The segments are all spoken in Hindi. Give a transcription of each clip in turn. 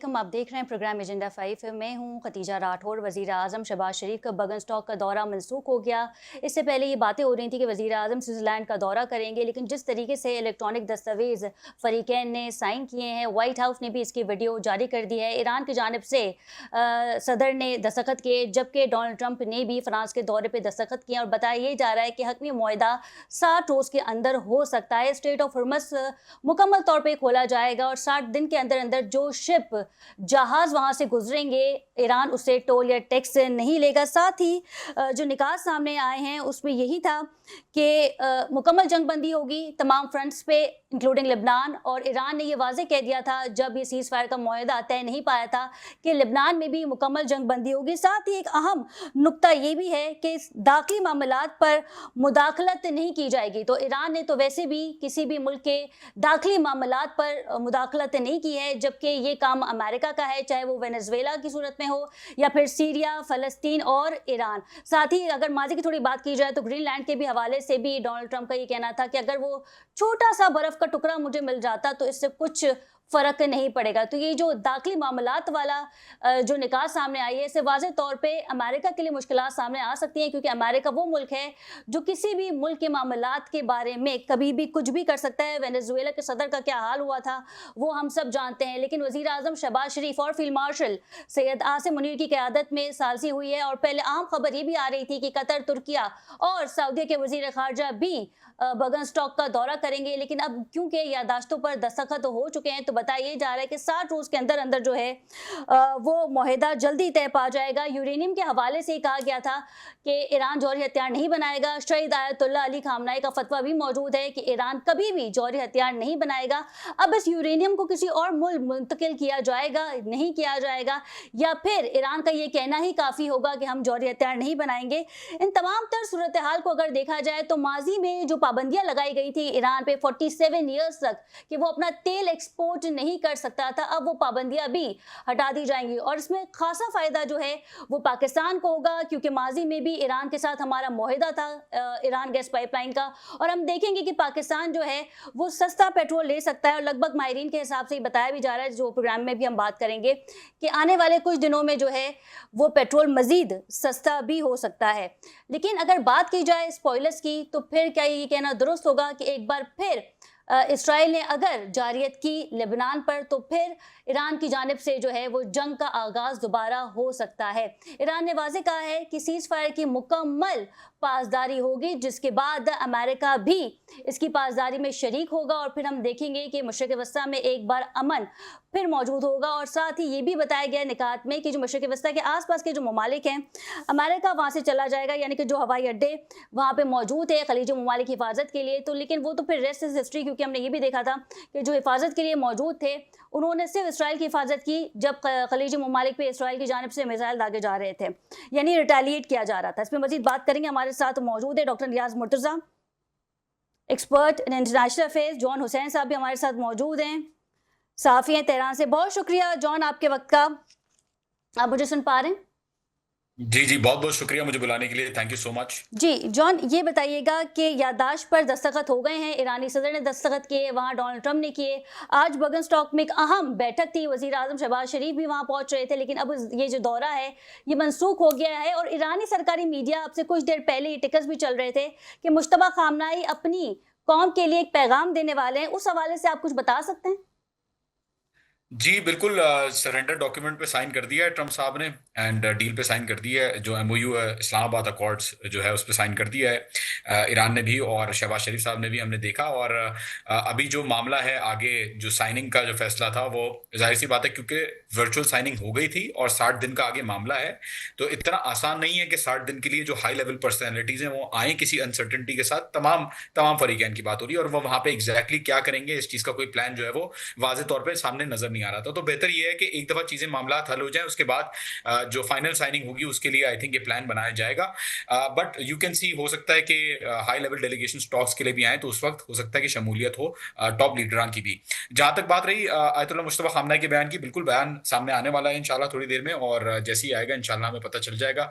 अस्सलामुअलैकुम। आप देख रहे हैं प्रोग्राम एजेंडा 5। मैं हूं खतीजा राठौर। वज़ीर आज़म शहबाज शरीफ का बगन स्टॉक का दौरा मनसूख हो गया। इससे पहले ये बातें हो रही थी कि वज़ीर आज़म स्विट्ज़रलैंड का दौरा करेंगे, लेकिन जिस तरीके से इलेक्ट्रॉनिक दस्तावेज़ फ़रीक़ैन ने साइन किए हैं, वाइट हाउस ने भी इसकी वीडियो जारी कर दी है। ईरान की जानिब से सदर ने दस्तखत किए, जबकि डोनाल्ड ट्रंप ने भी फ्रांस के दौरे पर दस्तखत किए और बताया ये जा रहा है कि हतमी मुआहदा 60 रोज़ के अंदर हो सकता है। स्ट्रेट ऑफ हॉर्मज़ मुकम्मल तौर पे खोला जाएगा और 60 दिन के अंदर अंदर जो शिप जहाज वहां से गुजरेंगे, ईरान उससे टोल या टैक्स नहीं लेगा। साथ ही जो निकात सामने आए हैं उसमें यही था कि मुकम्मल जंगबंदी होगी तमाम फ्रंट्स पे, इंक्लूडिंग लेबनान। और ईरान ने यह वाज़ेह कह दिया था जब ये सीज़ फायर का मुआहदा तय नहीं पाया था कि लेबनान में भी मुकम्मल जंगबंदी होगी। साथ ही एक अहम नुक्ता ये भी है कि दाखिली मामलात पर मुदाखलत नहीं की जाएगी। तो ईरान ने तो वैसे भी किसी भी मुल्क के दाखिली मामलात पर मुदाखलत नहीं की है, जबकि ये काम अमेरिका का है, चाहे वो वेनेजुएला की सूरत में हो या फिर सीरिया, फ़लस्तीन और ईरान। साथ ही अगर माजी की थोड़ी बात की जाए तो ग्रीनलैंड के भी हवाले से भी डोनाल्ड ट्रंप का ये कहना था कि अगर वो छोटा सा बर्फ का टुकड़ा मुझे मिल जाता तो इससे कुछ फ़र्क नहीं पड़ेगा। तो ये जो दाखिली मामलात वाला जो निकाह सामने आई है, इससे वाज़ेह तौर पे अमेरिका के लिए मुश्किलात सामने आ सकती हैं, क्योंकि अमेरिका वो मुल्क है जो किसी भी मुल्क के मामलात के बारे में कभी भी कुछ भी कर सकता है। वेनेजुएला के सदर का क्या हाल हुआ था वो हम सब जानते हैं, लेकिन वज़ीर आज़म शहबाज शरीफ और फील्ड मार्शल सैयद आसिम मुनीर की क़यादत में साज़ी हुई है। और पहले अहम खबर ये भी आ रही थी कि कतर, तुर्किया और सऊदी के वज़ीर ख़ारजा भी बगन स्टॉक का दौरा करेंगे, लेकिन अब क्योंकि यादाश्तों पर दस्तखत हो चुके हैं तो बताया जा रहा है कि 60 रोज़ के अंदर अंदर जो है वो मुआहदा जल्दी तय पा जाएगा। यूरेनियम के हवाले से कहा गया था कि ईरान जौहरी हथियार नहीं बनाएगा। शहीद आयतुल्लाह अली खामनाई का फतवा भी मौजूद है कि ईरान कभी भी जौहरी हथियार नहीं बनाएगा। अब इस यूरेनियम को किसी और मुल्क मुंतकिल किया जाएगा, नहीं किया जाएगा, या फिर ईरान का ये कहना ही काफ़ी होगा कि हम जौहरी हथियार नहीं बनाएंगे। इन तमाम तर सूरत हाल को अगर देखा जाए तो माजी में जो पाबंदियां लगाई गई थी ईरान पे 47 ईयर्स तक कि वो अपना तेल एक्सपोर्ट नहीं कर सकता था, अब वो पाबंदियां भी हटा दी जाएंगी। और इसमें खासा फायदा जो है वो पाकिस्तान को होगा, क्योंकि माजी में भी ईरान के साथ हमारा मुआहदा था ईरान गैस पाइपलाइन का। और हम देखेंगे कि पाकिस्तान जो है वो सस्ता पेट्रोल ले सकता है। और लगभग माहिरीन के हिसाब से बताया भी जा रहा है, जो प्रोग्राम में भी हम बात करेंगे, कि आने वाले कुछ दिनों में जो है वो पेट्रोल मजीद सस्ता भी हो सकता है। लेकिन अगर बात की जाए स्पॉयलर्स की, तो फिर क्या ये कहना दुरुस्त होगा कि एक बार फिर इसराइल ने अगर जारियत की लेबनान पर, तो फिर ईरान की जानिब से जो है वो जंग का आगाज दोबारा हो सकता है। ईरान ने वाज़ेह कहा है कि सीज़ फायर की मुकम्मल पासदारी होगी, जिसके बाद अमेरिका भी इसकी पासदारी में शरीक होगा और फिर हम देखेंगे कि मशरिक़ वस्ता में एक बार अमन फिर मौजूद होगा। और साथ ही ये भी बताया गया निकात में कि जो मशरिक़ वस्ता के आसपास के जो ममालिक हैं, अमेरिका वहाँ से चला जाएगा, यानी कि जो हवाई अड्डे वहाँ पे मौजूद है खलीजी ममालिक की हिफाजत के लिए। तो लेकिन वो तो फिर रेस्ट इज हिस्ट्री, क्योंकि हमने ये भी देखा था कि जो हिफाजत के लिए मौजूद थे उन्होंने सिर्फ इसराइल की हिफाजत की जब खलीजी ममालिक पे इसराइल की जानिब से मिसाइल दागे जा रहे थे, यानी रिटेलिएट किया जा रहा था। इस पर मजीद बात करेंगे। हमारे साथ मौजूद है doctor Niyaz Murtaza, expert in international affairs. John Hussain साहब भी हमारे साथ मौजूद हैं, सहाफ़ी हैं तेहरान से। बहुत शुक्रिया जॉन आपके वक्त का। आप मुझे सुन पा रहे हैं? जी, जी, बहुत-बहुत शुक्रिया मुझे बुलाने के लिए, थैंक यू सो मच। जी जॉन, ये बताइएगा कि याददाश्त पर दस्तखत हो गए हैं, ईरानी सदर ने दस्तखत किए, वहाँ डोनाल्ड ट्रंप ने किए। आज बगन स्टॉक में एक अहम बैठक थी, वज़ीर आज़म शहबाज शरीफ भी वहाँ पहुँच रहे थे, लेकिन अब ये जो दौरा है ये मनसूख हो गया है। और ईरानी सरकारी मीडिया अब से कुछ देर पहले ये टिकर्स भी चल रहे थे कि मुश्तबा खामनाई अपनी कौम के लिए एक पैगाम देने वाले हैं। उस हवाले से आप कुछ बता सकते हैं? जी, बिल्कुल सरेंडर डॉक्यूमेंट पे साइन कर दिया है ट्रंप साहब ने एंड डील पे साइन कर दिया है। जो एमओयू है, इस्लामाबाद अकॉर्ड्स जो है, उस पे साइन कर दिया है ईरान ने भी और शहबाज शरीफ साहब ने भी, हमने देखा। और अभी जो मामला है आगे, जो साइनिंग का जो फैसला था, वो ज़ाहिर-सी बात है क्योंकि वर्चुअल साइनिंग हो गई थी और 60 दिन का आगे मामला है, तो इतना आसान नहीं है कि 60 दिन के लिए जो हाई लेवल पर्सनैलिटीज़ हैं, वो आएँ किसी अनसर्टेनिटी के साथ। तमाम तमाम फरीकैन की बात हो रही है और वो वहाँ पे एग्ज़ैक्टली क्या करेंगे, इस चीज़ का कोई प्लान जो है वो वाज़ेह तौर पे सामने नज़र नहीं आ रहा था। तो बेहतर ये है कि एक दफ़ा चीज़ें मामलात हल हो जाएँ, उसके बाद जो फाइनल साइनिंग होगी उसके लिए आई थिंक ये प्लान बनाया जाएगा। बट यू कैन सी, हो सकता है कि हाई लेवल डेलीगेशन टॉक्स के लिए भी आएँ, तो उस वक़्त हो सकता है कि शमूलियत हो टॉप लीडरान की भी। जहाँ तक बात रही आयतुल्लाह मुश्तबा खामनाई के बयान की, बिल्कुल बयान सामने आने वाला है इंशाल्लाह थोड़ी देर में, और जैसे ही आएगा इंशाल्लाह हमें पता चल जाएगा।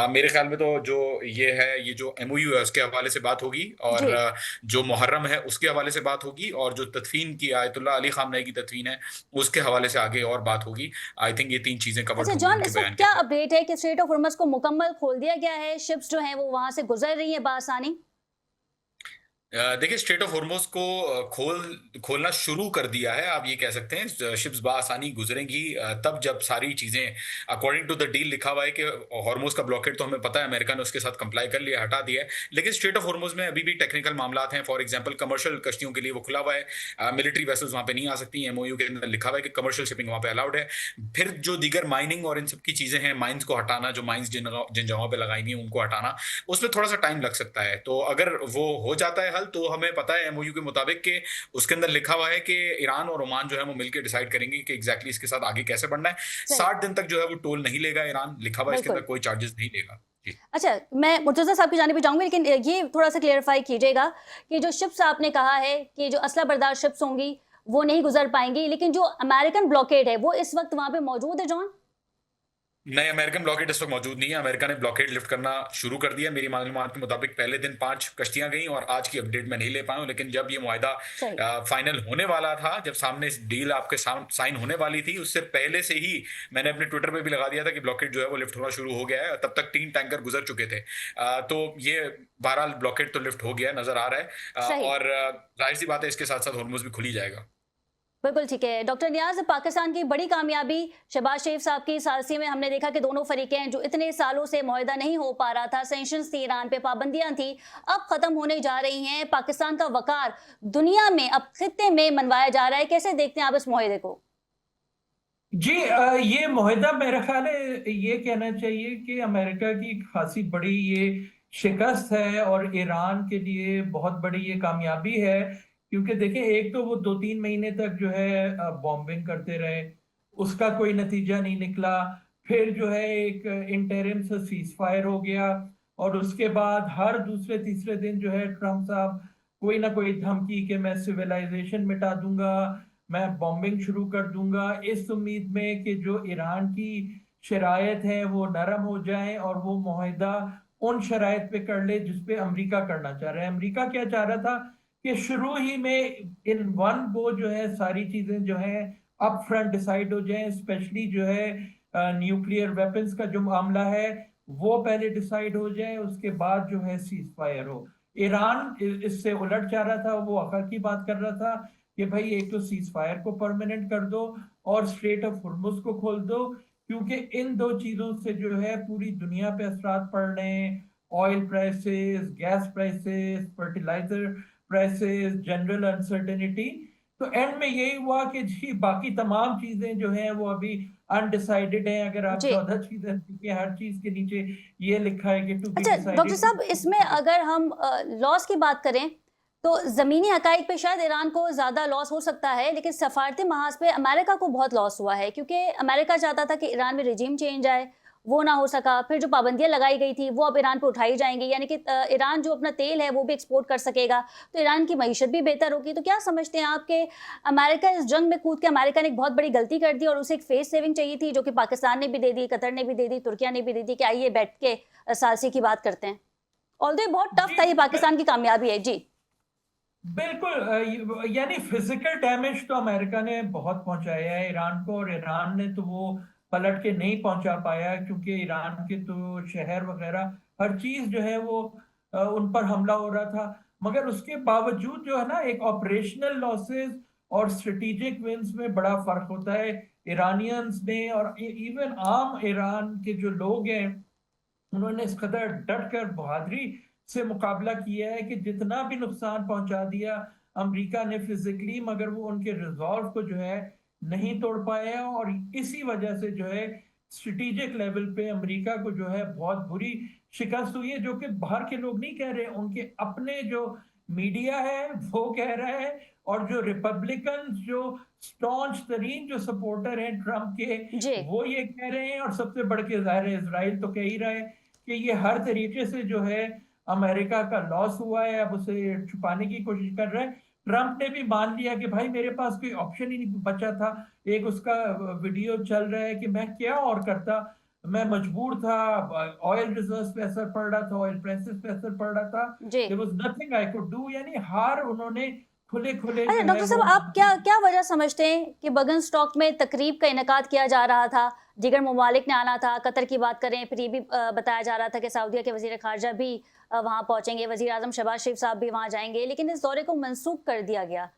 मेरे ख्याल में तो जो ये है, ये जो एमओयू है उसके हवाले से बात होगी, और जी। जो मुहर्रम है उसके हवाले से बात होगी, और जो तदफीन की आयतुल्लाह अली खामनाई की तदफीन है उसके उसके हवाले से आगे और बात होगी। आई थिंक ये 3 चीज़ें कवर्ड अच्छा होंगी जॉन, उनके इस वक्त बयान के क्या थ्रू। अपडेट है कि स्ट्रेट ऑफ हॉर्मस को मुकम्मल खोल दिया गया है? शिप्स जो हैं वो वहां से गुजर रही हैं बासानी? देखिए स्ट्रेट ऑफ हॉर्मुज़ को खोलना शुरू कर दिया है, आप ये कह सकते हैं। शिप्स बआसानी गुजरेंगी तब जब सारी चीज़ें अकॉर्डिंग टू द डील लिखा हुआ है कि हॉर्मुज़ का ब्लॉकेड तो हमें पता है अमेरिका ने उसके साथ कंप्लाई कर लिया, हटा दिया है। लेकिन स्ट्रेट ऑफ हॉर्मुज़ में अभी भी टेक्निकल मामलात हैं। फॉर एग्जांपल कमर्शियल कश्तियों के लिए वो खुला हुआ है। मिलिट्री वेसल्स वहाँ पे नहीं आ सकती। एमओयू के अंदर लिखा हुआ है कि कमर्शियल शिपिंग वहाँ पे अलाउड है। फिर जो दीगर माइनिंग और इन सब की चीज़ें हैं, माइन्स को हटाना, जो माइन्स जिन जगहों पे लगाई हुई हैं उनको हटाना, उसमें थोड़ा-सा टाइम लग सकता है। तो अगर वो हो जाता है हल, तो हमें पता है एमओयू के मुताबिक कि उसके अंदर लिखा हुआ है कि ईरान और ओमान जो है वो मिलके डिसाइड करेंगे कि एग्जैक्टली इसके साथ आगे कैसे बढ़ना है। सही। 60 दिन तक जो है वो टोल नहीं लेगा ईरान, लिखा हुआ है इसके अंदर, बिल्कुल। कोई चार्जेस नहीं लेगा। जी। अच्छा, मैं मुर्तज़ा साहब की जानिब भी जाऊँगी, लेकिन ये थोड़ा-सा क्लेरिफ़ाई कीजिएगा कि जो शिप्स आपने कहा है कि जो असला बरदार शिप्स होंगी, वो नहीं गुज़र पाएँगी, लेकिन जो अमेरिकन ब्लॉकेड है, वो इस वक़्त वहाँ पे मौजूद है जॉन? नहीं, अमेरिकन ब्लॉकेड इस वक्त मौजूद नहीं है। अमेरिका ने ब्लॉकेड लिफ्ट करना शुरू कर दिया। मेरी मालूमात के मुताबिक पहले दिन 5 कश्तियां गईं और आज की अपडेट मैं नहीं ले पाया हूं, लेकिन जब ये मुआहदा सही। फाइनल होने वाला था, जब सामने इस डील आपके साइन होने वाली थी, उससे पहले से ही मैंने अपने ट्विटर पे भी लगा दिया था कि ब्लॉकेड जो है वो लिफ्ट होना शुरू हो गया है। तब तक 3 टैंकर गुजर चुके थे। तो ये बहरहाल ब्लॉकेड तो लिफ्ट हो गया नजर आ रहा है। सही। और जाहिर सी बात है इसके साथ साथ हॉर्मुज भी खुल ही जाएगा। बिल्कुल ठीक है। डॉक्टर नियाज़, पाकिस्तान की बड़ी कामयाबी शहबाज शरीफ साहब की सालसी में हमने देखा कि दोनों फ़रीक़ें जो इतने सालों से मुआहदा नहीं हो पा रहा था, सैंक्शंस थी, ईरान पे पाबंदियाँ थी, अब ख़त्म होने जा रही हैं। पाकिस्तान का वक़ार दुनिया में, अब ख़ित्ते में मनवाया जा रहा है। कैसे देखते हैं आप इस मुआहदे को? जी ये मुहिदा मेरा ख़्याल है ये कहना चाहिए कि अमेरिका की खासी बड़ी ये शिकस्त है और ईरान के लिए बहुत बड़ी ये कामयाबी है। क्योंकि देखिए एक तो वो 2-3 महीने तक जो है बॉम्बिंग करते रहे, उसका कोई नतीजा नहीं निकला। फिर जो है एक इंटरिम से सीज़फायर हो गया और उसके बाद हर दूसरे-तीसरे दिन जो है ट्रम्प साहब कोई ना कोई धमकी कि मैं सिविलाइज़ेशन मिटा दूँगा, मैं बॉम्बिंग शुरू कर दूंगा इस उम्मीद में कि जो ईरान की शराइत है वो नरम हो जाए और वो मुआहिदा उन शराइत पे कर ले जिस पे अमेरिका करना चाह रहा है। अमेरिका क्या चाह रहा था कि शुरू ही में इन वन गो जो है सारी चीजें जो है अप फ्रंट डिसाइड हो जाएं, स्पेशली जो है न्यूक्लियर वेपन्स का जो मामला है वो पहले डिसाइड हो जाए, उसके बाद जो है सीज फायर हो। ईरान इससे उलट चाह रहा था, वो अकल की बात कर रहा था कि भाई एक तो सीज फायर को परमानेंट कर दो और स्ट्रेट ऑफ हुर्मुज को खोल दो, क्योंकि इन दो चीजों से जो है पूरी दुनिया पे असरात पड़ रहे हैं। Oil prices, gas prices, fertiliser prices, general uncertainty. तो एंड में यही हुआ कि जी बाकी तमाम चीजें जो हैं वो अभी अनडिसाइडेड हैं। अगर आप जी। 14 चीजें देखिए, हर चीज के नीचे ये लिखा है कि टू बी अच्छा डॉक्टर डिसाइडेड। साहब, इसमें अगर हम लॉस की बात करें, तो ज़मीनी हक़ाइक़ पे शायद ईरान को ज़्यादा लॉस हो सकता है, लेकिन सफ़ारती महाज़ पे अमेरिका को बहुत लॉस हुआ है, क्योंकि अमेरिका चाहता था कि ईरान में रिजीम चेंज आए, वो ना हो सका। फिर जो पाबंदियाँ लगाई गई थी, वो अब ईरान पे उठाई जाएँगी, यानी कि ईरान जो अपना तेल है, वो भी एक्सपोर्ट कर सकेगा, तो ईरान की मईशत भी बेहतर होगी। तो क्या समझते हैं आप कि अमेरिका इस जंग में कूद के अमेरिका ने एक बहुत बड़ी गलती कर दी और उसे एक फेस सेविंग चाहिए थी, जो कि पाकिस्तान ने भी दे दी, कतर ने भी दे दी, तुर्किया ने भी दे दी कि आइए बैठ के सालसी की बात करते हैं। ऑल्दो ये बहुत टफ जी था, ये पाकिस्तान की कामयाबी है। जी। बिल्कुल यानी फिजिकल डैमेज तो अमेरिका ने बहुत पहुंचाया है ईरान को, और ईरान ने तो वो पलट के नहीं पहुंचा पाया, क्योंकि ईरान के तो शहर वगैरह हर चीज जो है वो उन पर हमला हो रहा था। मगर उसके बावजूद जो है ना, एक ऑपरेशनल लॉसेस और स्ट्रेटेजिक विंस में बड़ा फर्क होता है। ईरानियंस ने और इवन आम ईरान के जो लोग हैं, उन्होंने इस कदर डट कर बहादुरी से मुकाबला किया है कि जितना भी नुकसान पहुंचा दिया अमेरिका ने फिजिकली, मगर वो उनके रिजॉल्व को जो है नहीं तोड़ पाया। और इसी वजह से जो है स्ट्रेटेजिक लेवल पे अमेरिका को जो है बहुत बुरी शिकस्त हुई है, जो कि बाहर के लोग नहीं कह रहे, उनके अपने जो मीडिया है वो कह रहा है। और जो रिपब्लिकन जो स्टॉन्च तरीन जो सपोर्टर हैं ट्रम्प के, जी। वो ये कह रहे हैं। और सबसे बढ़ के ज़ाहिर है इजराइल तो कह ही रहा है कि ये हर तरीके से जो है अमेरिका का लॉस हुआ है, अब उसे छुपाने की कोशिश कर रहा है। ट्रम्प ने भी मान लिया कि भाई मेरे पास कोई ऑप्शन ही नहीं बचा था। एक उसका वीडियो चल रहा है कि मैं क्या और करता, मैं मजबूर था, ऑयल रिजर्व्स पे असर पड़ रहा था, ऑयल प्राइसेस पे असर पड़ रहा था, जी। There was nothing I could do. यानी हार उन्होंने खुले खुले अच्छा जो है डॉक्टर साहब, वो आप क्या क्या वजह समझते हैं कि बगन स्टॉक में तकरीब का इनेकाद किया जा रहा था, दीगर ममालिक ने आना था, कतर की बात करें, फिर ये भी बताया जा रहा था कि सऊदीया के वजीर खारजा भी वहाँ पहुंचेंगे, वजीर आजम शहबाज शरीफ साहब भी वहाँ जाएंगे, लेकिन इस दौरे को मनसूख कर दिया गया।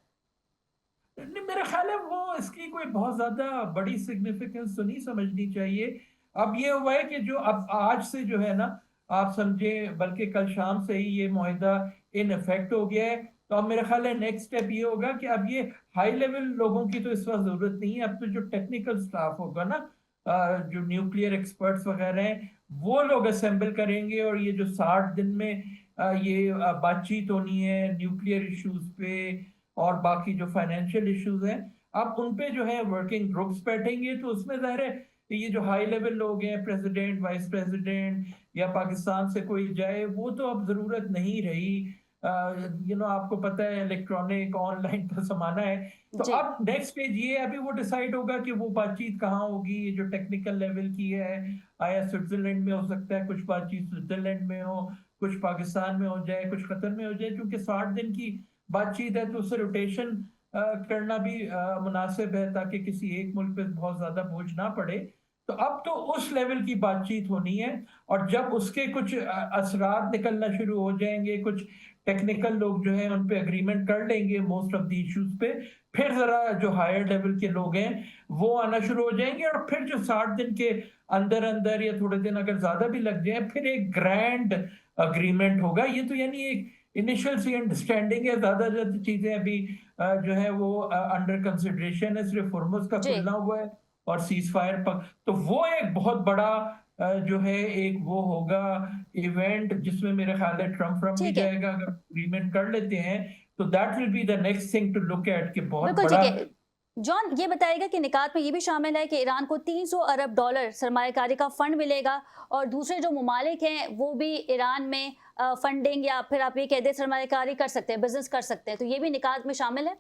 नहीं, मेरा ख्याल है वो इसकी कोई बहुत ज्यादा बड़ी सिग्निफिकेंस तो नहीं समझनी चाहिए। अब ये हुआ है कि जो अब आज से जो है ना, आप समझे, बल्कि कल शाम से ही ये मुआहिदा इन इफेक्ट हो गया है। तो अब मेरा ख्याल है नेक्स्ट स्टेप ये होगा कि अब ये हाई लेवल लोगों की तो इस वक्त जरूरत नहीं है। अब तो जो टेक्निकल स्टाफ होगा ना, जो न्यूक्लियर एक्सपर्ट्स वगैरह हैं, वो लोग असेंबल करेंगे, और ये जो 60 दिन में ये बातचीत होनी है न्यूक्लियर इश्यूज पे और बाकी जो फाइनेंशियल इश्यूज हैं, अब उन पे जो है वर्किंग ग्रुप्स बैठेंगे। तो उसमें ज़ाहिर है ये जो हाई लेवल लोग हैं, प्रेसिडेंट, वाइस प्रेसिडेंट, या पाकिस्तान से कोई जाए, वो तो अब जरूरत नहीं रही। आपको पता है इलेक्ट्रॉनिक ऑनलाइन का जमाना है। तो जी। अब नेक्स्ट स्टेज ये है, अभी वो डिसाइड होगा कि वो बातचीत कहाँ होगी। ये जो टेक्निकल लेवल की है, आया स्विट्जरलैंड में हो सकता है, कुछ बातचीत स्विट्जरलैंड में हो, कुछ पाकिस्तान में हो जाए, कुछ कतर में हो जाए। क्योंकि 60 दिन की बातचीत है तो उससे रोटेशन करना भी मुनासिब है, ताकि किसी एक मुल्क पे बहुत ज्यादा बोझ ना पड़े। तो अब तो उस लेवल की बातचीत होनी है, और जब उसके कुछ असरात निकलना शुरू हो जाएंगे, कुछ टेक्निकल लोग जो है उन पे अग्रीमेंट कर लेंगे मोस्ट ऑफ द इश्यूज पे, फिर जरा जो हायर लेवल के लोग हैं वो आना शुरू हो जाएंगे। और फिर जो 60 दिन के अंदर अंदर या थोड़े दिन अगर ज्यादा भी लग जाए, फिर एक ग्रैंड अग्रीमेंट होगा। ये तो यानी एक इनिशियल सी अंडरस्टैंडिंग है, ज्यादा ज्यादा चीजें अभी जो है वो अंडर कंसिडरेशन है। सिर्फ हुर्मुज का जी। खुलना हुआ है और सीज फायर पर, तो वो एक बहुत बड़ा जो है एक वो होगा इवेंट, जिसमें मेरे ख्याल है ट्रम्प भी ठीक है। जाएगा अगर अग्रीमेंट कर लेते हैं। तो that will be the next thing to look at, कि बहुत बिल्कुल बड़ा। ठीक है। जॉन, ये बताइएगा कि निकात में ये भी शामिल है कि ईरान को 300 अरब डॉलर सरमायाकारी का फंड मिलेगा, और दूसरे जो ममालिक हैं वो भी ईरान में फंडिंग, या फिर आप ये कह दें सरमायाकारी कर सकते हैं, बिजनेस कर सकते हैं, तो ये भी निकात में शामिल है।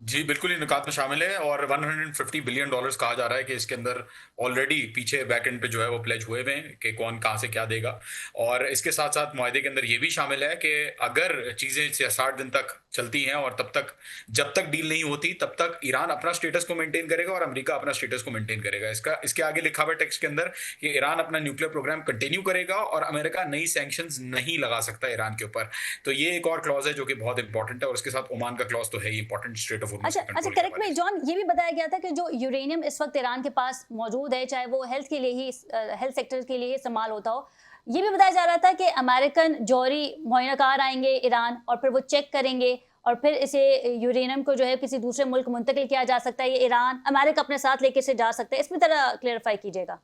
जी, बिल्कुल, ये निकात में शामिल है और $150 बिलियन कहा जा रहा है कि इसके अंदर ऑलरेडी पीछे बैक एंड पे जो है वो प्लेज हुए हुए हैं कि कौन कहाँ से क्या देगा। और इसके साथ-साथ मुआहदे के अंदर ये भी शामिल है कि अगर चीज़ें 60 दिन तक चलती हैं और तब तक जब तक डील नहीं होती, तब तक ईरान अपना स्टेटस को मेंटेन करेगा और अमेरिका अपना स्टेटस को मेंटेन करेगा। इसके आगे लिखा हुआ है टेक्स्ट के अंदर कि ईरान अपना न्यूक्लियर प्रोग्राम कंटिन्यू करेगा और अमेरिका नई सैंक्शंस नहीं लगा सकता ईरान के ऊपर। तो ये एक और क्लॉज है जो कि बहुत इंपॉर्टेंट है, और उसके साथ ओमान का क्लॉज तो है ही इंपॉर्टेंट, स्ट्रेट ऑफ हॉर्मुज अच्छा के अच्छा, कंट्रोल के करेक्ट हवाले में से। जॉन, ये भी बताया गया था कि जो यूरेनियम इस वक्त ईरान के पास मौजूद है, चाहे वो हेल्थ के लिए ही, हेल्थ सेक्टर के लिए इस्तेमाल होता हो, ये भी बताया जा रहा था कि अमेरिकन जौहरी मुआयनाकार आएंगे ईरान, और फिर वो चेक करेंगे, और फिर इसे यूरेनियम को जो है किसी दूसरे मुल्क मुंतकिल किया जा सकता है, ये ईरान अमेरिका अपने साथ लेके इसे जा सकता है। इसमें तरह क्लेरिफाई कीजिएगा।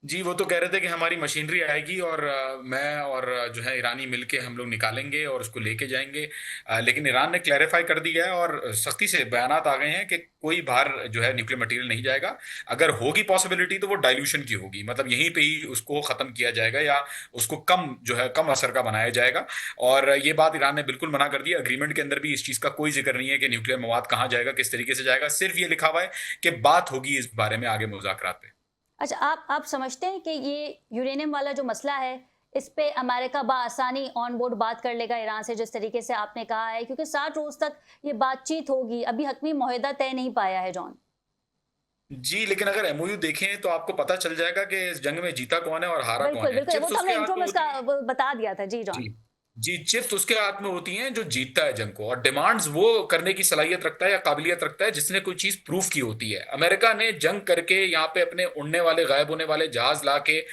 जी, वो तो कह रहे थे कि हमारी मशीनरी आएगी और मैं और जो है ईरानी मिलके हम लोग निकालेंगे और उसको लेके जाएँगे। लेकिन ईरान ने क्लैरिफ़ाई कर दिया है और सख्ती से बयानात आ गए हैं कि कोई बाहर जो है न्यूक्लियर मटीरियल नहीं जाएगा। अगर होगी पॉसिबिलिटी तो वो डाइल्यूशन की होगी, मतलब यहीं पे ही उसको ख़त्म किया जाएगा या उसको कम जो है कम असर का बनाया जाएगा। और ये बात ईरान ने बिल्कुल मना कर दी है। एग्रीमेंट के अंदर भी इस चीज़ का कोई ज़िक्र नहीं है कि न्यूक्लियर मवाद कहाँ जाएगा, किस तरीके से जाएगा। सिर्फ़ ये लिखा हुआ है कि बात होगी इस बारे में आगे मुज़ाकरात पे। अच्छा, आप समझते हैं कि ये यूरेनियम वाला जो मसला है, इस पे अमेरिका बाआसानी ऑन बोर्ड बात कर लेगा ईरान से, जिस तरीके से आपने कहा है, क्योंकि 60 रोज तक ये बातचीत होगी, अभी हतमी मुआहिदा तय नहीं पाया है जॉन। जी, लेकिन अगर एमओयू देखें तो आपको पता चल जाएगा कि इस जंग में जीता कौन है और हारा कौन बिल्कुल है। बिल्कुल, वो चिप्स तो उसके हमने हाथ इंट्रो में में होती उसका हैं। वो बता दिया था जी जॉन। जी। जी, चिप्स उसके हाथ में होती हैं जो जीतता है जंग को, और डिमांड्स वो करने की सलाहियत रखता है या काबिलियत रखता है जिसने कोई चीज़ प्रूव की होती है। अमेरिका ने जंग करके यहाँ पे अपने उड़ने वाले, गायब होने वाले जहाज़ लाके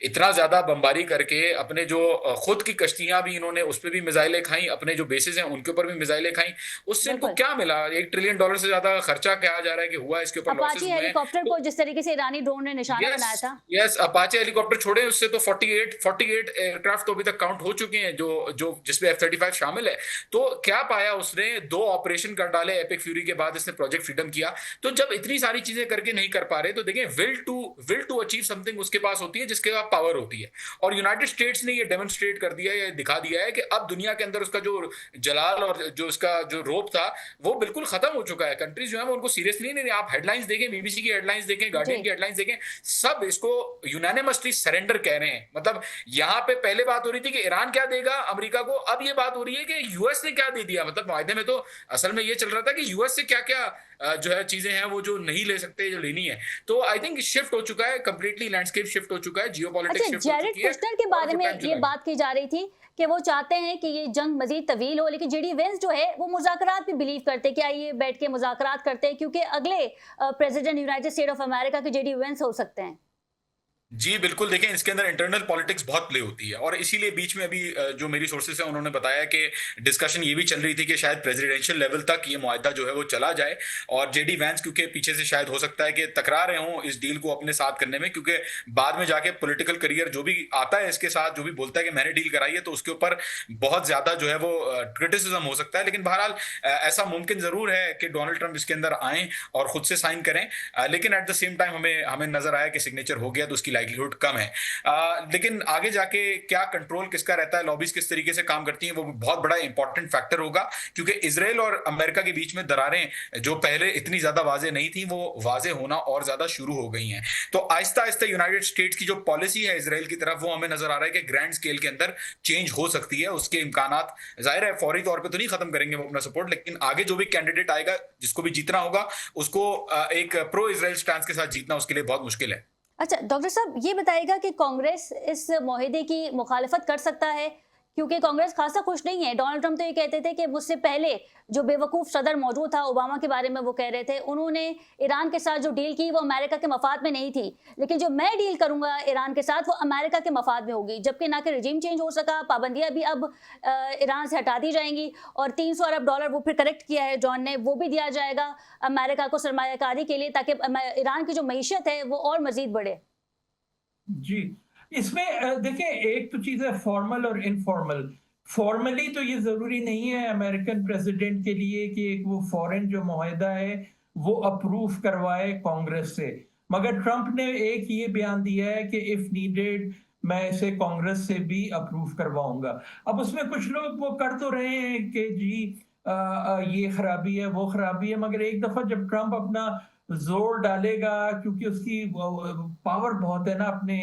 इतना ज़्यादा बमबारी करके अपने जो खुद की कश्तियाँ भी इन्होंने उस पे भी मिसाइलें खाई, अपने जो बेसेस हैं उनके ऊपर भी मिसाइलें खाई। उससे इनको बिल्कुल। क्या मिला? $1 ट्रिलियन से ज़्यादा खर्चा कहा जा रहा है कि हुआ, इसके ऊपर लॉसेस अपाची हुए हैं। हेलीकॉप्टर को तो जिस तरीके से ईरानी ड्रोन ने निशाना यस, बनाया था। यस, अपाचे हेलीकॉप्टर छोड़े उससे तो 48 एयरक्राफ्ट तो अभी तक काउंट हो चुके हैं जो जो जिसमें F-35 शामिल है। तो क्या पाया उसने? 2 ऑपरेशन कर डाले एपिक फ्यूरी के बाद इसने प्रोजेक्ट फ्रीडम किया। तो जब इतनी सारी चीजें करके नहीं कर पा रहे तो देखिए, विल टू अचीव समथिंग उसके पास होती है जिसके आप पावर होती है। और यूनाइटेड स्टेट्स ने ये डेमोन्स्ट्रेट कर दिया है, ये दिखा दिया है कि अब दुनिया के अंदर उसका जो जलाल और जो उसका जो रोब था, वो बिल्कुल खत्म हो चुका है। कंट्रीज जो है वो उनको सीरियसली नहीं, आप हेडलाइंस देखें, बीबीसी की हेडलाइंस देखें, गार्डियन जी। की हेडलाइंस देखें, सब इसको यूनानिमसली सरेंडर कह रहे हैं। मतलब यहाँ पे पहले बात हो रही थी कि ईरान क्या देगा अमेरिका को, अब ये बात हो रही है कि यूएस ने क्या दे दिया। मतलब मायदे में तो असल में ये चल रहा था कि यूएस से क्या क्या जो है चीजें हैं वो जो नहीं ले सकते, जो लेनी है। तो आई थिंक शिफ्ट हो चुका है, कंप्लीटली लैंडस्केप शिफ्ट हो चुका है, अच्छा, जियोपॉलिटिक्स शिफ्ट हो जैरेड चुकी है कुश्नर के और बारे जो में टाइम ये चला बात की जा रही थी कि वो चाहते हैं कि ये जंग मजीद तवील हो, लेकिन जेडी वेंस जो है वो मुज़ाकरात पे बिलीव करते हैं कि आइए बैठ के मुज़ाकरात करते हैं, क्योंकि अगले president United state of America के जेडी वेंस हो सकते हैं। जी, बिल्कुल। देखें, इसके अंदर इंटरनल पॉलिटिक्स बहुत प्ले होती है और इसीलिए बीच में अभी जो मेरी सोर्सेज़ हैं उन्होंने बताया कि डिस्कशन ये भी चल रही थी कि शायद प्रेसिडेंशियल लेवल तक ये मुआहदा जो है वो चला जाए। और जेडी वैंस क्योंकि पीछे से शायद हो सकता है कि टकरा रहे हों इस डील को अपने साथ करने में, क्योंकि बाद में जाके पॉलिटिकल करियर जो भी आता है इसके साथ, जो भी बोलता है कि मैंने डील कराई है, तो उसके ऊपर बहुत ज़्यादा जो है वो क्रिटिसिज्म हो सकता है। लेकिन बहरहाल ऐसा मुमकिन ज़रूर है कि डोनाल्ड ट्रंप इसके अंदर आएँ और खुद से साइन करें। लेकिन एट द सेम टाइम हमें नज़र आया कि सिग्नेचर हो गया तो उसकी लाइक्लीहुड कम है। लेकिन आगे जाके क्या कंट्रोल किसका रहता है, लॉबीज किस तरीके से काम करती हैं, वो बहुत बड़ा इंपॉर्टेंट फैक्टर होगा। क्योंकि इजराइल और अमेरिका के बीच में दरारें जो पहले इतनी ज्यादा वाजे नहीं थी, वो वाजे होना और ज्यादा शुरू हो गई हैं। तो आहिस्ता आहिस्ता यूनाइटेड स्टेट्स की जो पॉलिसी है इजराइल की तरफ, वो हमें नजर आ रहा है कि ग्रैंड स्केल के अंदर चेंज हो सकती है। उसके इम्कानात जाहिर है फौरी तौर पे तो नहीं खत्म करेंगे वो अपना सपोर्ट, लेकिन आगे जो भी कैंडिडेट आएगा, जिसको भी जीतना होगा, उसको एक प्रो इजराइल स्टैंस के साथ जीतना उसके लिए बहुत मुश्किल है। अच्छा डॉक्टर साहब, ये बताइएगा कि कांग्रेस इस मुआहदे की मुखालफत कर सकता है, क्योंकि कांग्रेस खासा खुश नहीं है। डोनाल्ड ट्रंप तो ये कहते थे कि मुझसे पहले जो बेवकूफ़ सदर मौजूद था, ओबामा के बारे में वो कह रहे थे, उन्होंने ईरान के साथ जो डील की वो अमेरिका के मफाद में नहीं थी, लेकिन जो मैं डील करूंगा ईरान के साथ वो अमेरिका के मफाद में होगी। जबकि ना कि रजीम चेंज हो सका, पाबंदियां भी अब ईरान से हटा दी जाएंगी और $300 अरब वो फिर करेक्ट किया है जॉन ने, वो भी दिया जाएगा अमेरिका को सरमायाकारी के लिए, ताकि ईरान की जो मीशत है वो और मजीद बढ़े। जी, इसमें देखिए, एक तो चीज़ है फॉर्मल और इनफॉर्मल। फॉर्मली तो ये ज़रूरी नहीं है अमेरिकन प्रेसिडेंट के लिए कि एक वो फॉरेन जो मुआहदा है वो अप्रूव करवाए कांग्रेस से। मगर ट्रंप ने एक ये बयान दिया है कि इफ़ नीडेड मैं इसे कांग्रेस से भी अप्रूव करवाऊंगा। अब उसमें कुछ लोग वो कर तो रहे हैं कि जी ये खराबी है, वो खराबी है, मगर एक दफ़ा जब ट्रंप अपना जोर डालेगा, क्योंकि उसकी पावर बहुत है ना अपने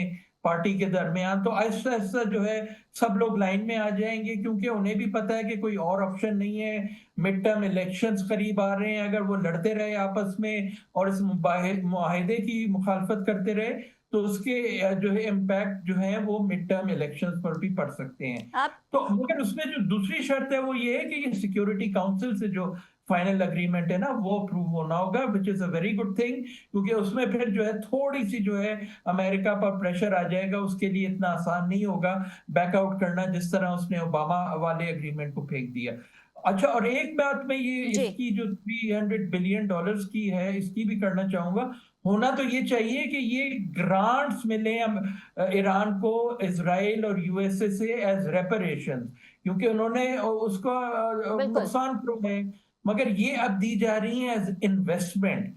पार्टी के दरमियान, तो आहिस्ता आहिस्ता जो है सब लोग लाइन में आ जाएंगे, क्योंकि उन्हें भी पता है कि कोई और ऑप्शन नहीं है। मिड टर्म इलेक्शंस करीब आ रहे हैं, अगर वो लड़ते रहे आपस में और इस मुआहदे की मुखालफत करते रहे तो उसके जो है इम्पैक्ट जो है वो मिड टर्म इलेक्शंस पर भी पड़ सकते हैं। आप तो मगर उसमें जो दूसरी शर्त है वो ये है कि ये सिक्योरिटी काउंसिल से जो फाइनल अग्रीमेंट है ना वो अप्रूव होना होगा, which is a very good thing, क्योंकि उसमें फिर जो है थोड़ी सी जो है अमेरिका पर प्रेशर आ जाएगा। उसके लिए इतना आसान नहीं होगा बैकआउट करना जिस तरह उसने ओबामा वाले एग्रीमेंट को फेंक दिया। अच्छा, और एक बात मैं ये जी। इसकी जो $300 बिलियन की है इसकी भी करना चाहूंगा। होना तो ये चाहिए कि ये ग्रांट्स मिले ईरान को, इजराइल और यूएसए से एज रेपरेशन, क्योंकि उन्होंने उसका बिल्कुल। नुकसान किया है। मगर ये अब दी जा रही है as investment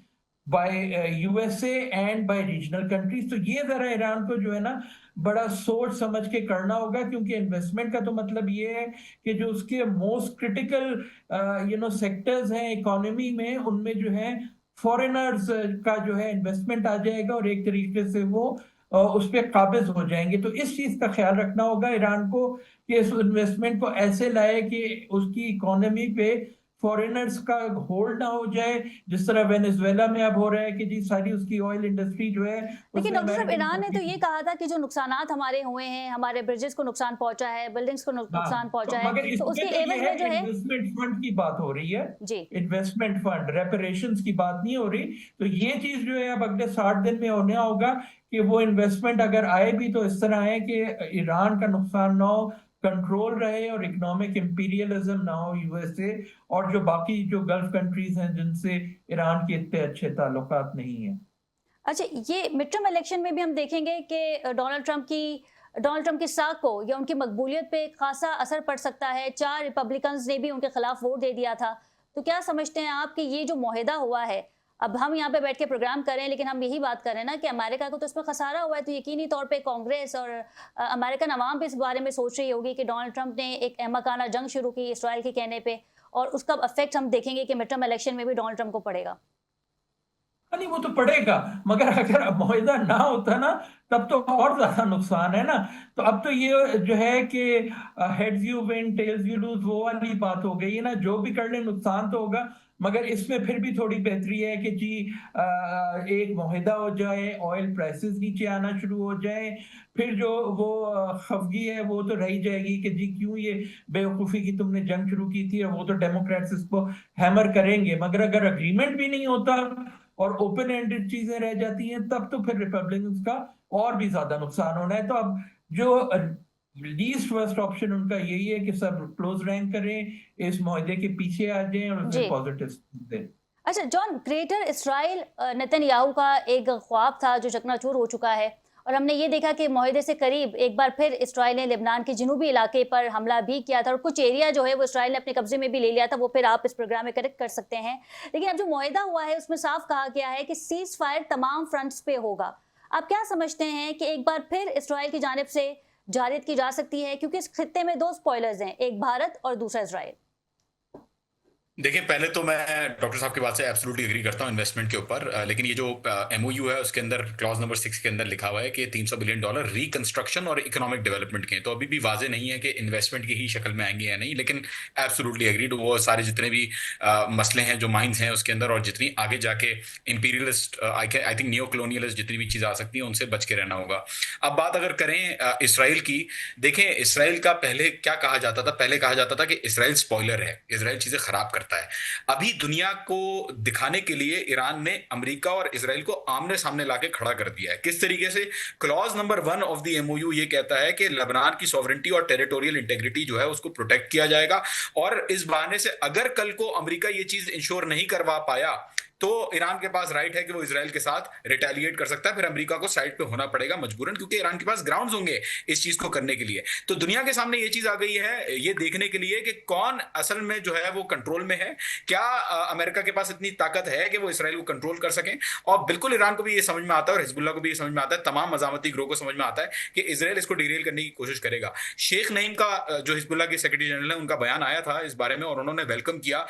by USA and by regional countries. तो ये जरा ईरान को जो है ना बड़ा सोच समझ के करना होगा, क्योंकि इन्वेस्टमेंट का तो मतलब ये है कि जो उसके मोस्ट क्रिटिकल सेक्टर्स हैं इकोनॉमी में, उनमें जो है फॉरेनर्स का जो है इन्वेस्टमेंट आ जाएगा और एक तरीके से वो उस पर काबिज हो जाएंगे। तो इस चीज का ख्याल रखना होगा ईरान को कि इस इन्वेस्टमेंट को ऐसे लाए कि उसकी इकोनॉमी पे फॉरेनर्स का होल्ड ना हो जाए, जिस तरह वेनेजुएला में अब हो रहा है कि जी सारी उसकी ऑयल इंडस्ट्री जो है लेकिन उसमें डॉक्टर साहब, अमेरिकन ईरान ने तो ये कहा था कि जो नुकसानात हमारे हुए हैं, हमारे ब्रिजेस को नुकसान पहुंचा है, बिल्डिंग्स को हाँ, नुकसान तो पहुंचा मगर है, तो इसमें उसके तो ये एवज है में जो है इन्वेस्टमेंट फंड की बात हो रही है, जी इन्वेस्टमेंट फंड, रेपरेशंस की बात नहीं हो रही। तो ये चीज जो है अब अगले 60 दिन में होने होगा कि वो इन्वेस्टमेंट अगर आए भी तो इस तरह आए कि ईरान का नुकसान ना हो, कंट्रोल रहे और इकोनॉमिक इंपीरियलिज्म ना हो यूएसए और जो बाकी जो गल्फ कंट्रीज हैं जिनसे ईरान के इतने अच्छे ताल्लुकात नहीं है। अच्छा, ये मिड टर्म इलेक्शन में भी हम देखेंगे कि डोनाल्ड ट्रंप की साख को या उनकी मकबूलियत पे खासा असर पड़ सकता है। 4 रिपब्लिकन्स ने भी उनके खिलाफ वोट दे दिया था। तो क्या समझते हैं आप कि ये जो मुआहदा हुआ है, अब हम यहाँ पे बैठ के प्रोग्राम कर रहे हैं, लेकिन हम यही बात कर रहे हैं ना कि अमेरिका को तो इसमें खसारा हुआ है, तो यकीनी तौर पे कांग्रेस और अमेरिकन अवाम भी इस बारे में सोच रही होगी कि डोनाल्ड ट्रंप ने एक अहमकाना जंग शुरू की इसराइल के कहने पे, और उसका इफेक्ट हम देखेंगे कि मिड टर्म इलेक्शन में भी डोनाल्ड ट्रंप को पड़ेगा। नहीं, वो तो पड़ेगा, मगर अगर मुआहदा ना होता ना, तब तो और ज्यादा नुकसान है ना। तो अब तो ये जो है कि heads you win tells you lose, वो वाली बात हो गई है ना। जो भी कर ले नुकसान तो होगा, मगर इसमें फिर भी थोड़ी बेहतरी है कि जी एक मुआहदा हो जाए, ऑयल प्राइसेस नीचे आना शुरू हो जाए, फिर जो वो खफगी है वो तो रही जाएगी कि जी क्यों ये बेवकूफ़ी की तुमने जंग शुरू की थी, और वो तो डेमोक्रेट्स इसको हैमर करेंगे। मगर अगर अग्रीमेंट भी नहीं होता और ओपन एंडेड चीजें रह जाती हैं, तब तो फिर रिपब्लिकन्स का और भी ज्यादा नुकसान होना है। तो अब जो लीस्ट वर्स्ट ऑप्शन उनका यही है कि सब क्लोज रैंक करें, इस मुआहदे के पीछे आ जाएं और उसमें पॉजिटिव दें। अच्छा जॉन, ग्रेटर इसराइल नेतन्याहू का एक ख्वाब था जो चकनाचूर हो चुका है, और हमने ये देखा कि मुआहदे से करीब एक बार फिर इसराइल ने लेबनान के जनूबी इलाके पर हमला भी किया था, और कुछ एरिया जो है वो इसराइल ने अपने कब्जे में भी ले लिया था। वो फिर आप इस प्रोग्राम में करेक्ट कर सकते हैं। लेकिन अब जो मुआहदा हुआ है उसमें साफ कहा गया है कि सीज फायर तमाम फ्रंट्स पे होगा। आप क्या समझते हैं कि एक बार फिर इसराइल की जानिब से जारियत की जा सकती है, क्योंकि इस खित्ते में दो स्पॉयलर्स हैं, एक भारत और दूसरा इसराइल? देखिए, पहले तो मैं डॉक्टर साहब की बात से एब्सोल्युटली एग्री करता हूं इन्वेस्टमेंट के ऊपर, लेकिन ये जो एमओयू है उसके अंदर क्लॉज नंबर 6 के अंदर लिखा हुआ है कि $300 बिलियन रिकंस्ट्रक्शन और इकोनॉमिक डेवलपमेंट के, तो अभी भी वाजे नहीं है कि इन्वेस्टमेंट की ही शक्ल में आएंगे या नहीं, लेकिन एब्सोल्युटली एग्रीड। वो सारे जितने भी मसले हैं जो माइंस हैं उसके अंदर, और जितनी आगे जाके imperialist I think neo colonialist जितनी भी चीज़ आ सकती है उनसे बच के रहना होगा। अब बात अगर करें इसराइल की, देखें इसराइल का पहले क्या कहा जाता था, पहले कहा जाता था कि इसराइल स्पॉइलर है, इसराइल चीज़ें खराब करता है। अभी दुनिया को दिखाने के लिए ईरान ने अमेरिका और इजराइल को आमने सामने लाके खड़ा कर दिया है। किस तरीके से? Clause number 1 of the MOU ये कहता है कि लेबनान की सॉवरेंटी और टेरिटोरियल इंटेग्रिटी जो है उसको प्रोटेक्ट किया जाएगा, और इस बहाने से अगर कल को अमेरिका ये चीज इंश्योर नहीं करवा पाया तो ईरान के पास राइट है कि वो इजराइल के साथ रिटेलिएट कर सकता है, फिर अमेरिका को साइड पे होना पड़ेगा मजबूरन, क्योंकि ईरान के पास ग्राउंड्स होंगे इस चीज को करने के लिए। तो दुनिया के सामने ये चीज आ गई है, ये देखने के लिए कि कौन असल में जो है वो कंट्रोल में है, क्या अमेरिका के पास इतनी ताकत है कि वो इसराइल को कंट्रोल कर सकें। और बिल्कुल ईरान को भी ये समझ में आता है और हिजबुल्लाह को भी ये समझ में आता है, तमाम मजामती ग्रोह को समझ में आता है कि इसराइल इसको डिरेल करने की कोशिश करेगा। शेख नईम का जो हिजबुल्लाह के सेक्रेटरी जनरल है उनका बयान आया था इस बारे में, और उन्होंने वेलकम किया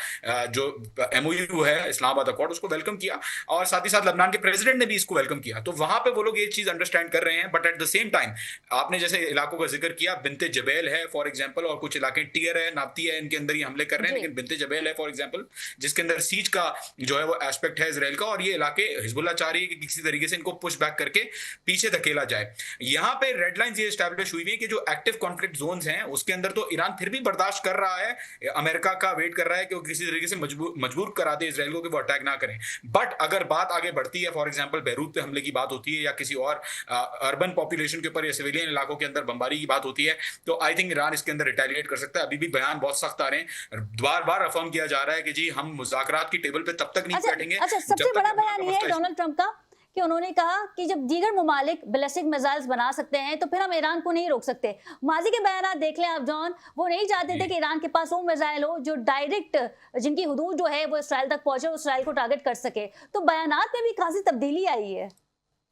जो एमओयू है इस्लामाबाद अकॉर्ड उसको वेलकम किया, और साथ ही साथ लेबनान के प्रेसिडेंट ने भी इसको वेलकम किया। तो वहां पे वो लोग ये चीज अंडरस्टैंड कर रहे हैं, but at the same time आपने जैसे इलाकों का जिक्र किया, बिन्ते जबेल है फॉर एग्जांपल, और कुछ इलाके टियर है, नाप्ती है, इनके अंदर ही हमले कर रहे हैं, लेकिन बिन्ते जबेल है फॉर एग्जांपल जिसके अंदर सीज का जो है वो एस्पेक्ट है इजराइल का, और ये इलाके हिजबुल्लाह चाह रही है कि किसी तरीके से इनको पुश बैक करके पीछे धकेला जाए। यहाँ पे रेड लाइंस ये एस्टैब्लिश हुई है कि जो एक्टिव कॉन्फ्लिक्ट जोन्स हैं उसके अंदर तो ईरान फिर भी बर्दाश्त कर रहा है, अमेरिका का वेट कर रहा है कि वो किसी तरीके से मजबूर करा दे इजराइल को कि वो अटैक ना करें। बट अगर बात आगे बढ़ती है, फॉर एग्जांपल बैरूत पे हमले की बात होती है, या किसी और अर्बन पॉपुलेशन के ऊपर या सिविलियन इलाकों के अंदर बमबारी की बात होती है, तो आई थिंक ईरान इसके अंदर रिटेलिएट कर सकता है। अभी भी बयान बहुत सख्त आ रहे हैं, बार बार अफर्म किया जा रहा है कि जी हम मुज़ाकरात की टेबल पे तब तक नहीं बैठेंगे। अच्छा, सबसे बड़ा बयान ये है डोनाल्ड ट्रंप का कि उन्होंने कहा कि जब दीगर ममालिक बैलिस्टिक मिसाइल्स बना सकते हैं तो फिर हम ईरान को नहीं रोक सकते। माजी के बयान देख लें आप जॉन, वो नहीं चाहते थे कि ईरान के पास वो मिसाइल हो जो डायरेक्ट जिनकी हुदूद जो है वो इसराइल तक पहुंचे, इसराइल को टारगेट कर सके। तो बयानात में भी खासी तब्दीली आई है।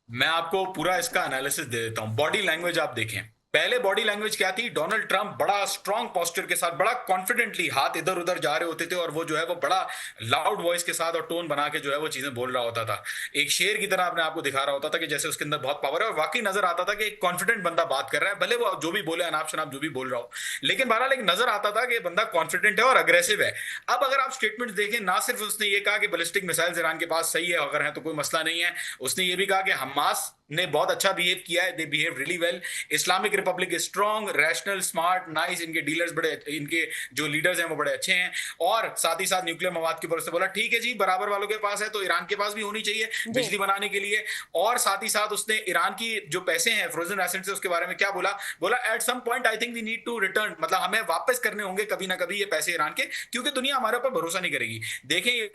मैं आपको पूरा इसका एनालिसिस दे देता हूं। बॉडी लैंग्वेज आप देखें, पहले बॉडी लैंग्वेज क्या थी? डोनाल्ड ट्रंप बड़ा स्ट्रॉन्ग पोस्चर के साथ, बड़ा कॉन्फिडेंटली हाथ इधर उधर जा रहे होते थे, और वो जो है वो बड़ा लाउड वॉइस के साथ और टोन बना के जो है वो चीजें बोल रहा होता था, एक शेर की तरह अपने आप को दिखा रहा होता था कि जैसे उसके अंदर बहुत पावर है, और वाकई नजर आता था कि एक कॉन्फिडेंट बंदा बात कर रहा है, भले वो जो भी बोले अनाप शनाप जो भी बोल रहा हो, लेकिन बहरहाल एक नजर आता था कि बंदा कॉन्फिडेंट है और अग्रेसिव है। अब अगर आप स्टेटमेंट देखें, ना सिर्फ उसने ये कहा कि बैलिस्टिक मिसाइल्स ईरान के पास सही है, अगर है तो कोई मसला नहीं है, उसने ये भी कहा कि हमास ने बहुत अच्छा बिहेव किया है, they behave really well, Islamic Republic is strong, rational, smart, nice, इनके डीलर्स बड़े, इनके जो लीडर्स हैं वो बड़े अच्छे हैं, और साथ ही साथ न्यूक्लियर मवाद के ऊपर से बोला ठीक है जी, बराबर वालों के पास है तो ईरान के पास भी होनी चाहिए बिजली बनाने के लिए। और साथ ही साथ उसने ईरान की जो पैसे हैं फ्रोजन एसेट्स से उसके बारे में क्या बोला? बोला at some point I think we need to return, मतलब हमें वापस करने होंगे कभी ना कभी ये पैसे ईरान के, क्योंकि दुनिया हमारे ऊपर भरोसा नहीं करेगी। देखें ये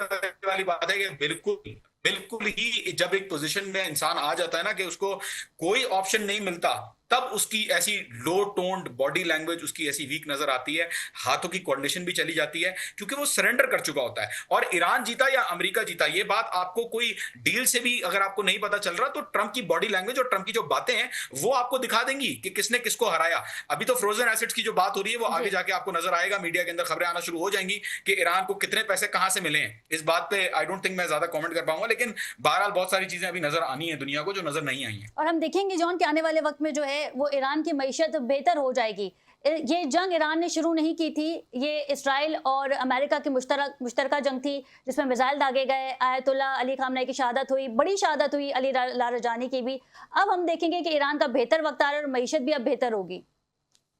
वाली बात है कि बिल्कुल ही जब एक पोजीशन में इंसान आ जाता है ना कि उसको कोई ऑप्शन नहीं मिलता तब उसकी ऐसी लो टोन्ड बॉडी लैंग्वेज, उसकी ऐसी वीक नजर आती है, हाथों की कोऑर्डिनेशन भी चली जाती है, क्योंकि वो सरेंडर कर चुका होता है। और ईरान जीता या अमेरिका जीता, ये बात आपको कोई डील से भी अगर आपको नहीं पता चल रहा, तो ट्रंप की बॉडी लैंग्वेज और ट्रंप की जो बातें हैं वो आपको दिखा देंगी कि किसने किसको हराया। अभी तो फ्रोजन एसेट्स की जो बात हो रही है वो आगे जी। जाके आपको नजर आएगा, मीडिया के अंदर खबरें आना शुरू हो जाएंगी कि ईरान को कितने पैसे कहां से मिले हैं। इस बात पे आई डोंट थिंक मैं ज्यादा कमेंट कर पाऊंगा, लेकिन बहरहाल बहुत सारी चीजें अभी नजर आनी है दुनिया को जो नजर नहीं आई है। और हम देखेंगे जॉन कि आने वाले वक्त में जो है वो ईरान की मईशत बेहतर हो जाएगी। ये जंग ईरान ने शुरू नहीं की थी, ये इसराइल और अमेरिका की मुश्तरका जंग थी, जिसमें मिसाइल दागे गए, आयतुल्ला अली खामनेई की शहादत हुई, बड़ी शहादत हुई अली लारजानी की भी। अब हम देखेंगे कि ईरान का बेहतर वक्त आ रहा है और मईशत भी अब बेहतर होगी।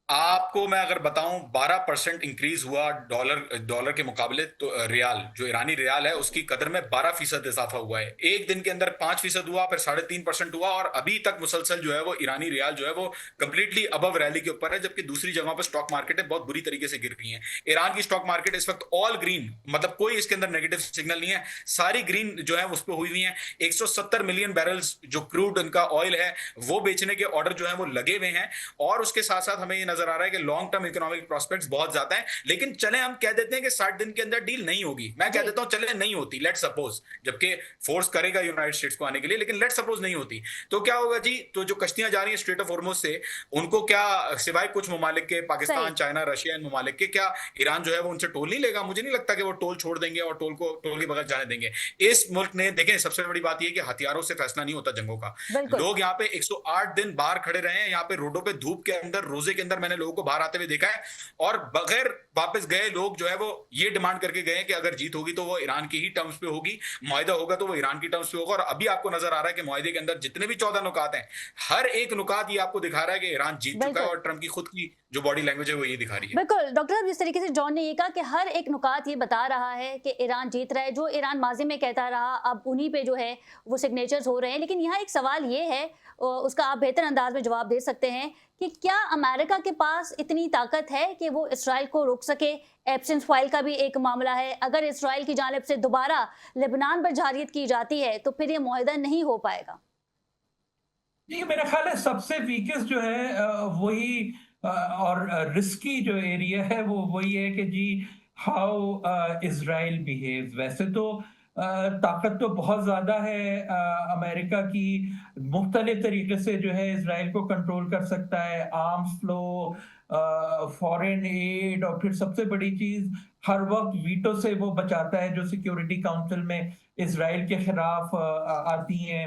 आपको मैं अगर बताऊं 12% इंक्रीज हुआ डॉलर के मुकाबले, तो रियाल, जो ईरानी रियाल है उसकी कदर में 12% इजाफा हुआ है। एक दिन के अंदर 5% हुआ, फिर 3.5% हुआ, और अभी तक मुसलसल जो है वो ईरानी रियाल जो है वो कंप्लीटली अबव रैली के ऊपर है, जबकि दूसरी जगहों पर स्टॉक मार्केट है बहुत बुरी तरीके से गिर रही है। ईरान की स्टॉक मार्केट इस वक्त ऑल ग्रीन, मतलब कोई इसके अंदर नेगेटिव सिग्नल नहीं है, सारी ग्रीन जो है उस पर हुई हुई है। 170 मिलियन बैरल्स जो क्रूड उनका ऑयल है वो बेचने के ऑर्डर जो है वो लगे हुए हैं। और उसके साथ साथ हमें ये नजर आ रहा है कि लॉन्ग टर्म इकोनॉमिक प्रोस्पेक्ट्स बहुत ज्यादा हैं। लेकिन चले हम कह देते हैं कि 60 दिन के अंदर डील नहीं होगी, मैं कह देता हूं चले नहीं होती, लेट सपोज, जबकि फोर्स करेगा यूनाइटेड स्टेट्स को आने के लिए, लेकिन लेट सपोज नहीं होती, तो क्या होगा जी? तो जो कश्तियां जा रही हैं स्ट्रेट ऑफ हॉर्मुज से, उनको क्या सिवाय कुछ ममालिक के, पाकिस्तान, चाइना, रशिया, इन ममालिक के, क्या ईरान जो है वो उनसे टोल नहीं लेगा? मुझे नहीं लगता कि वो टोल छोड़ देंगे और टोल के बगैर जाने देंगे। इस मुल्क ने, देखें, सबसे बड़ी बात यह कि हथियारों से फैसला नहीं होता जंगों का। बिल्कुल। लोग यहाँ पे 108 दिन बाहर खड़े रहे हैं, यहाँ पे रोडों पे धूप के अंदर, रोजे के अंदर मैंने लोगों को बाहर आते हुए देखा है, और बगैर वापस गए लोग जो है वो ये डिमांड करके गए कि अगर जीत होगी तो वो ईरान की ही टर्म्स पे होगी, मुआहिदा होगा तो वो ईरान की टर्म्स पे होगा। और अभी आपको नजर आ रहा है कि मुआहिदे के अंदर जितने भी 14 नुकात हैं, हर एक नुकात ये आपको दिखा रहा है कि ईरान जीत चुका है, बिल्कुल और ट्रंप की खुद की जो बॉडी लैंग्वेज है वो ये दिखा रही है। बिल्कुल डॉक्टर साहब, जिस तरीके से जॉन ने ये कहा कि हर एक नुकात ये बता रहा है कि ईरान जीत रहा है, जो ईरान माजी में कहता रहा अब उन्हीं पे जो है वो सिग्नेचर्स हो रहे हैं। लेकिन यहाँ एक सवाल ये है, उसका आप बेहतर अंदाज में जवाब दे सकते हैं कि क्या अमेरिका के पास इतनी ताकत है कि वो इसराइल को रोक सके? एब्सेंस फाइल का भी एक मामला है, अगर इसराइल की जानिब से दोबारा लेबनान पर जारियत की जाती है तो फिर ये मुआहिदा नहीं हो पाएगा। जी, मेरा ख्याल है सबसे वीकेस्ट जो है वही और रिस्की जो एरिया है वो वही है कि जी हाउ इजराइल बिहेव्स। वैसे तो ताकत तो बहुत ज़्यादा है अमेरिका की, मुख्तलिफ तरीके से जो है इजराइल को कंट्रोल कर सकता है, आर्म्स फ्लो, फॉरेन एड, और फिर सबसे बड़ी चीज़ हर वक्त वीटो से वो बचाता है जो सिक्योरिटी काउंसिल में इजराइल के खिलाफ आती हैं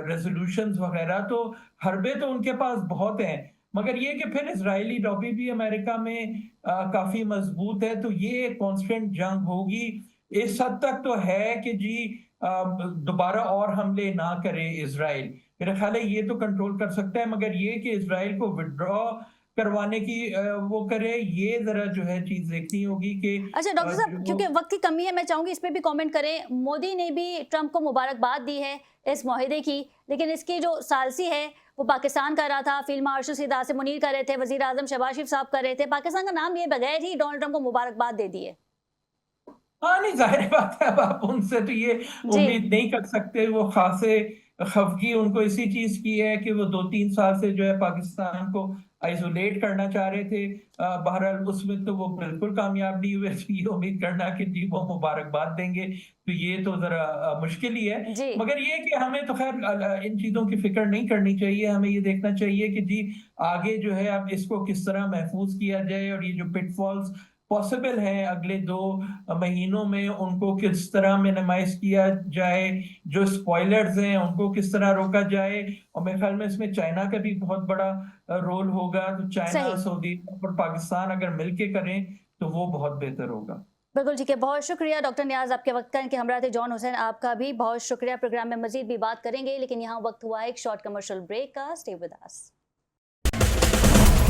रेजोल्यूशंस वगैरह। तो हरबे तो उनके पास बहुत हैं, मगर ये कि फिर इजरायली लॉबी भी अमेरिका में काफी मजबूत है, तो ये कॉन्स्टेंट जंग होगी। इस हद तक तो है कि जी दोबारा और हमले ना करे इजराइल। मेरा ख्याल है ये तो कंट्रोल कर सकता है, मगर ये कि इजराइल को विड्रॉ करवाने की वो करे, ये जरा जो है चीज देखनी होगी कि अच्छा डॉक्टर साहब, क्योंकि वक्त की कमी है, मैं चाहूंगी इस पे भी कमेंट करें। मोदी ने भी ट्रंप को मुबारकबाद दी है इस मुआहिदे की, लेकिन इसकी जो सालसी है वो पाकिस्तान कर रहा था, फील्ड मार्शल सईद आसिम मुनीर कर रहे थे, वजीर आजम शहबाज शरीफ साहब कर रहे थे, पाकिस्तान का नाम लिए बगैर ही डोनाल्ड ट्रंप को मुबारकबाद दे दी है। हाँ, नहीं, जाहिर बात है, अब आप उनसे तो ये जी उम्मीद नहीं कर सकते। वो खासे खफगी उनको इसी चीज की है कि वो 2-3 साल से जो है पाकिस्तान को आइसोलेट करना चाह रहे थे। बहरहाल उसमें तो वो बिल्कुल कामयाब नहीं हुए। तो ये उम्मीद करना कि जी वो मुबारकबाद देंगे, तो ये तो जरा मुश्किल ही है। जी मगर ये कि हमें तो खैर इन चीजों की फिक्र नहीं करनी चाहिए। हमें ये देखना चाहिए कि जी आगे जो है अब इसको किस तरह महफूज किया जाए, और ये जो पिटफॉल्स पॉसिबल है अगले 2 महीनों में उनको किस तरह मिनिमाइज किया जाए, जो स्पॉयलर्स हैं उनको किस तरह रोका जाए। और मेरे ख्याल में इसमें चाइना का भी बहुत बड़ा रोल होगा। तो चाइना, सही, सऊदी और पाकिस्तान अगर मिलके करें तो वो बहुत बेहतर होगा। बिल्कुल ठीक है। बहुत शुक्रिया डॉक्टर नियाज आपके वक्त का, इनके हमरा थे जॉन हुसैन, आपका भी बहुत शुक्रिया। प्रोग्राम में मजीद भी बात करेंगे, लेकिन यहाँ वक्त हुआ एक शॉर्ट कमर्शियल ब्रेक का। Stay with us.